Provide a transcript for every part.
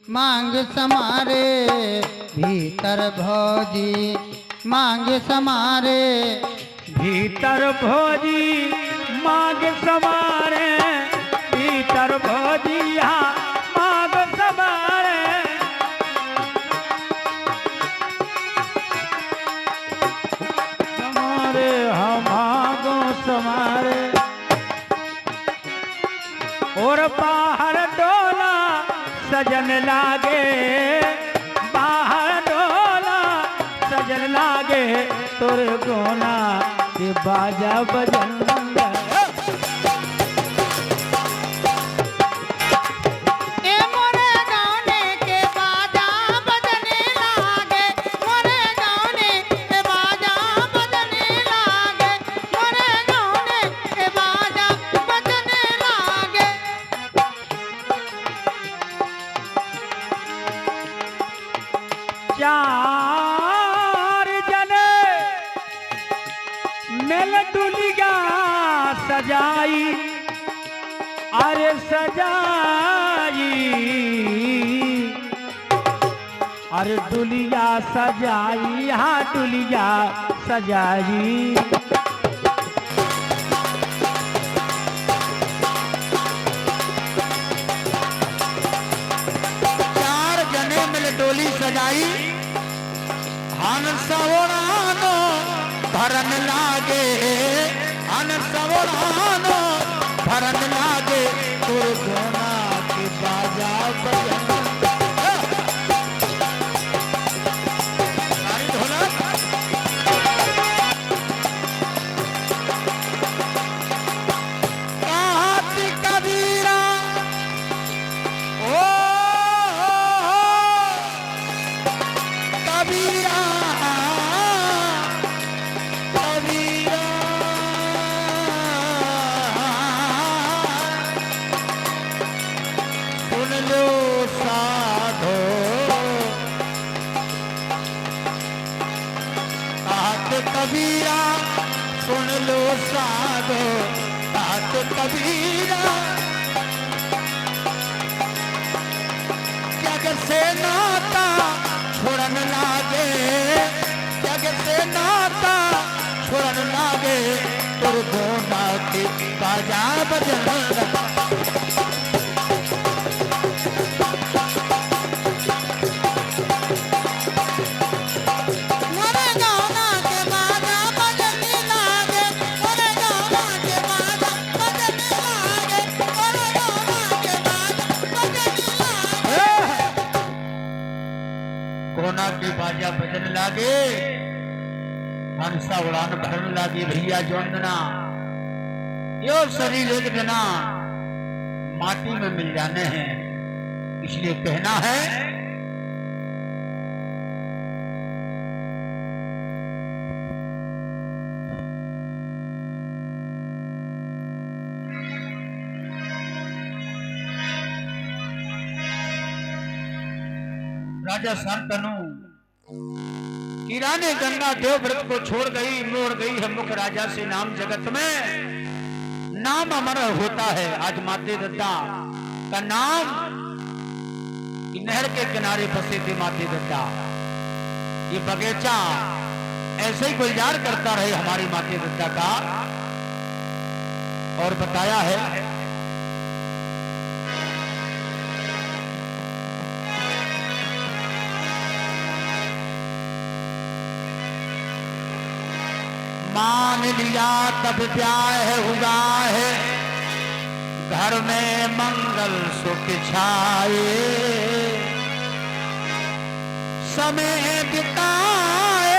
मांग समारे भीतर भौजी, मांग समारे भीतर भौजी मांग समारे, भीतर भौजी हाँ मांग समारे। समारे हाँ मांगो समारे। और बाहर डोला सजन लागे, बाहर डोला सजन लागे, तुर गोना के बाजा बजन। चार जने मिल दुलिया सजाई, अरे सजाई, अरे दुलिया सजाई, हाँ दुलिया सजाई। चार जने मिल डोली सजाई, हन सवरानो भरन लागे, हन सवरानो भरन लागे, तुर गोना के बाजा बजन। कबीरा सुन लो साधो, बात कबीरा जग से नाता छोड़न लागे, जग से नाता छोड़न लागे, तुर गोना के बाजा बजन। कोना की बाजा बजन लागे, हंसा उड़ान भरन लागे, भैया जोंदना यो शरीर एक दिना माटी में मिल जाने हैं, इसलिए कहना है राजा शांतनु की रानी गंगा देवव्रत को छोड़ गई, मोड़ गई है मुख राजा से नाम जगत में नाम अमर होता है। आज माते दत्ता का नाम नहर के किनारे बसे थे माते दत्ता, ये बगीचा ऐसे ही गुलजार करता रहे हमारी माते दत्ता का। और बताया है मान लिया तब ब्याह हुआ है, घर में मंगल सुख छाए, समय बिताए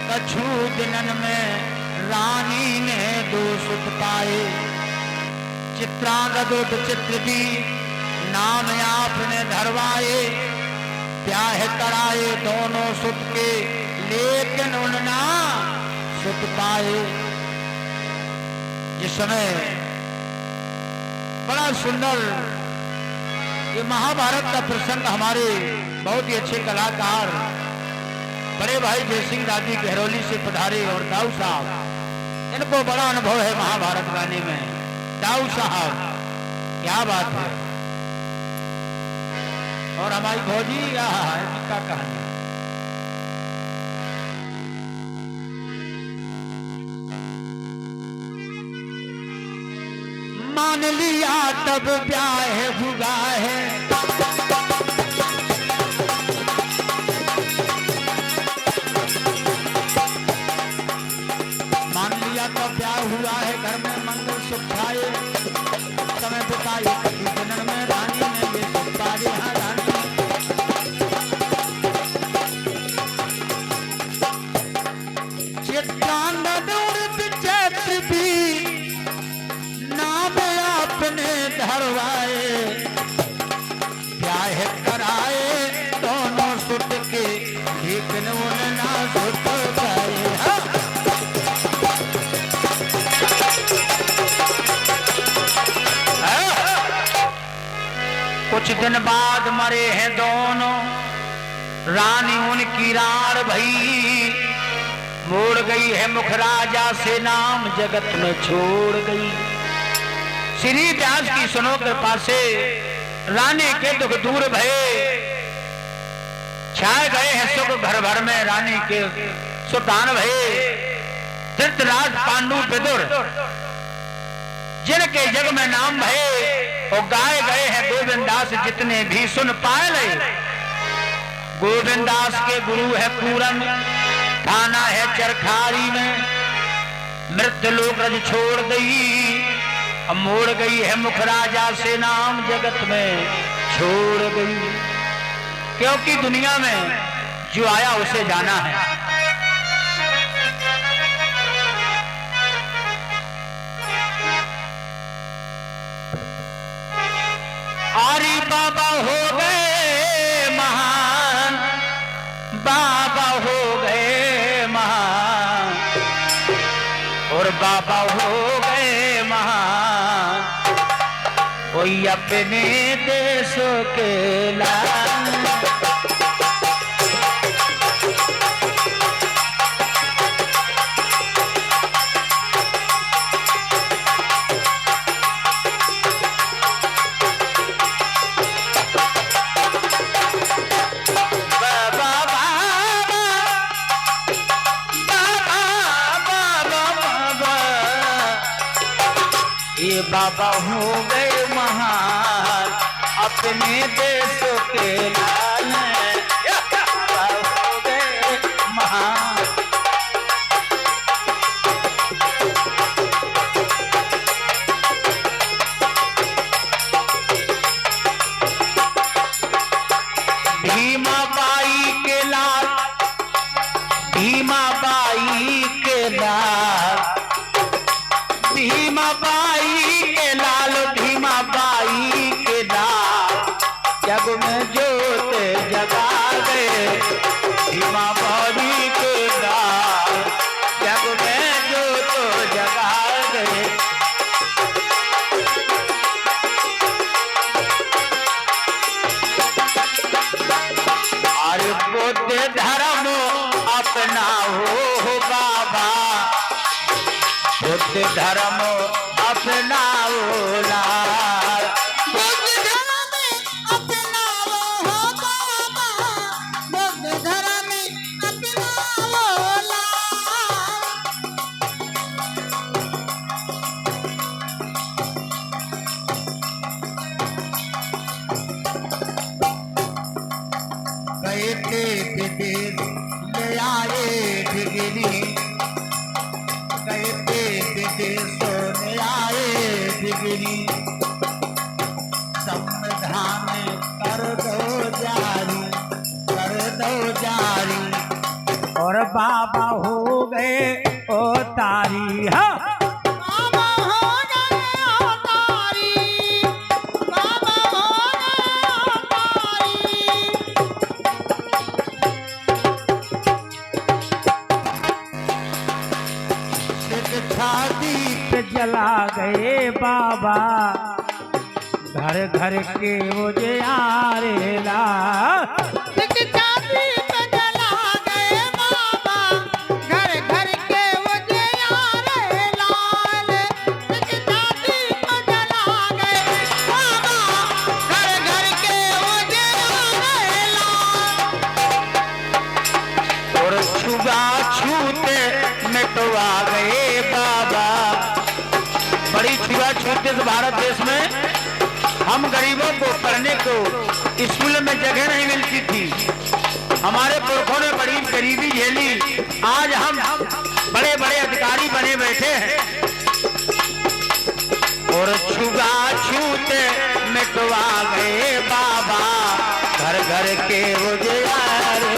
कछु दिनन में रानी ने दो सुख पाए। चित्रांगद चित्र भी नाम आपने धरवाए, ब्याह कराए दोनों सुत के, लेकिन उनना सुत पाए। जिस समय बड़ा सुंदर ये महाभारत का प्रसंग हमारे बहुत ही अच्छे कलाकार बड़े भाई जयसिंह दादी गहरौली से पधारे और दाऊ साहब, इनको बड़ा अनुभव है महाभारत गाने में। दाऊ साहब क्या बात है। और हमारी भौजी का कहानी मान लिया तब ब्याह हुआ है, मान लिया तब ब्याह हुआ है, घर में मंगल सुख छाए, समय बिताए कभी जनन में रानी ने ये सुख पाए। हाँ रानी चैत्र भी नाम आपने धरवाए, ब्याह कराए दोनों सुत के, लेकिन उन्हें ना सुत पाए। कुछ दिन बाद मरे हैं दोनों, रानी उनकी राण भई, मोड़ गई है मुख राजा से नाम जगत में छोड़ गई। श्री व्यास की सुनो कृपा से रानी के दुख दूर भये, छाए गए हैं सुख घर भर में, रानी के सुल्तान भये। धृतराज पांडु विदुर जिनके जग में नाम भये, और गाए गए हैं गोविंदास जितने भी सुन पाए ले। गोविंदास के गुरु है पूरन, थाना है चरखारी में, मृत्यु लोक रज छोड़ गई, अब मोड़ गई है मुख राजा से नाम जगत में छोड़ गई। क्योंकि दुनिया में जो आया उसे जाना है। आरी बाबा हो गए महान, बाबा हो गए महान, और बाबा हो गए महान, कोई अपने देशों के लाल। बाबा हो गए महान, अपने देशों के लाल, बाबा हो गए महान। भीमा बाई के लाल, भीमा बाई के लाल, भीमा बाई के लाल, भीमा बाई के लाल, जग में जोत जगा गए, भीमा बाई के लाल, जग में जोत जगा गए। अरे बुद्ध धर्म अपनाओ बाबा, बुद्ध धर्म अपनाओ लाल, बुद्ध धर्म अपनाओ हो बाबा, बुद्ध धर्म अपनाओ लाल। गए थे विदेश ले आए डिग्री, गए थे विदेशों में आए डिग्री, संविधान कर दो जारी, कर दो जारी, और बाबा हो गए ओ तारी। हाँ बाबा हो गए अवतारी, बाबा हो गए अवतारी। शिक्षा दीप जला गए बाबा, घर घर के उजियारेला। शिक्षा दीप जला गए बाबा, घर घर के उजियारे लाल। शिक्षा दीप जला गए बाबा, घर घर के उजियारे इस भारत देश में हम गरीबों को पढ़ने को स्कूल में जगह नहीं मिलती थी। हमारे पुरखों ने बड़ी गरीबी झेली, आज हम बड़े बड़े अधिकारी बने बैठे हैं। और छुआ छूते मिटवा गए बाबा घर घर के उजियारे।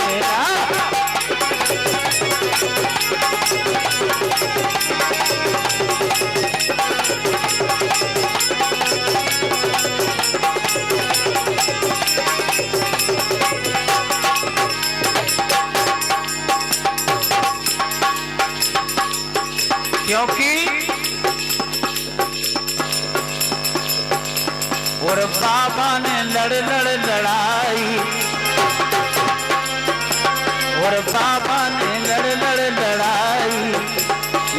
क्योंकि और बाबा ने लड़ाई, और बाबा ने लड़ाई,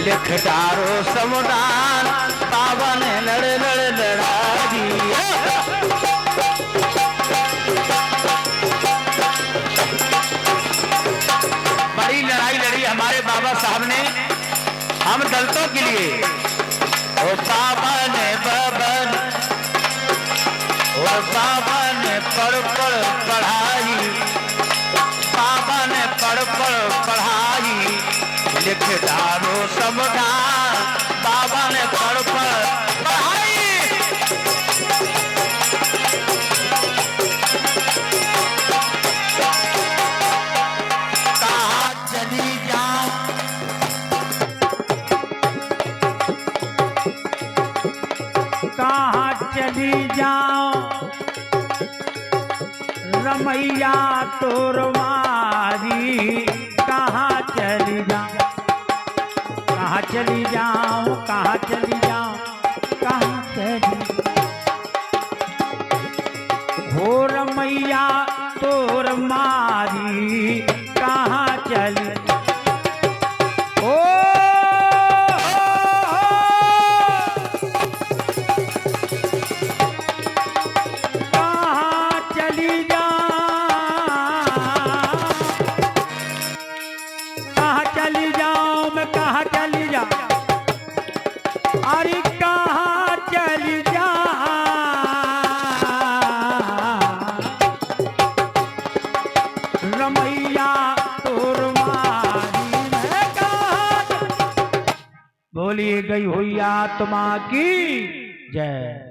लिख डारो संविधान बाबा ने लड़ाई। बड़ी लड़ाई लड़ी हमारे बाबा साहब ने हम दलितों के लिए। और बाबा ने पढ़ पढ़ाई, बाबा ने पढ़ पढ़ाई, लिख डालो संविधान बाबा ने पढ़ पढ़ाई। कहाँ चली जाऊं कहाँ चली जाऊं रमैया तोरवारी, कहाँ चली जाऊं, कहाँ चली जाऊं, कहाँ चली जाऊं, कहाँ चली हो रमैया तोर मारी, कहाँ चली ओ अरे कहाँ चली जा रमैया तोर मारी में कहाँ। बोलिए गई हुई आत्मा की जय।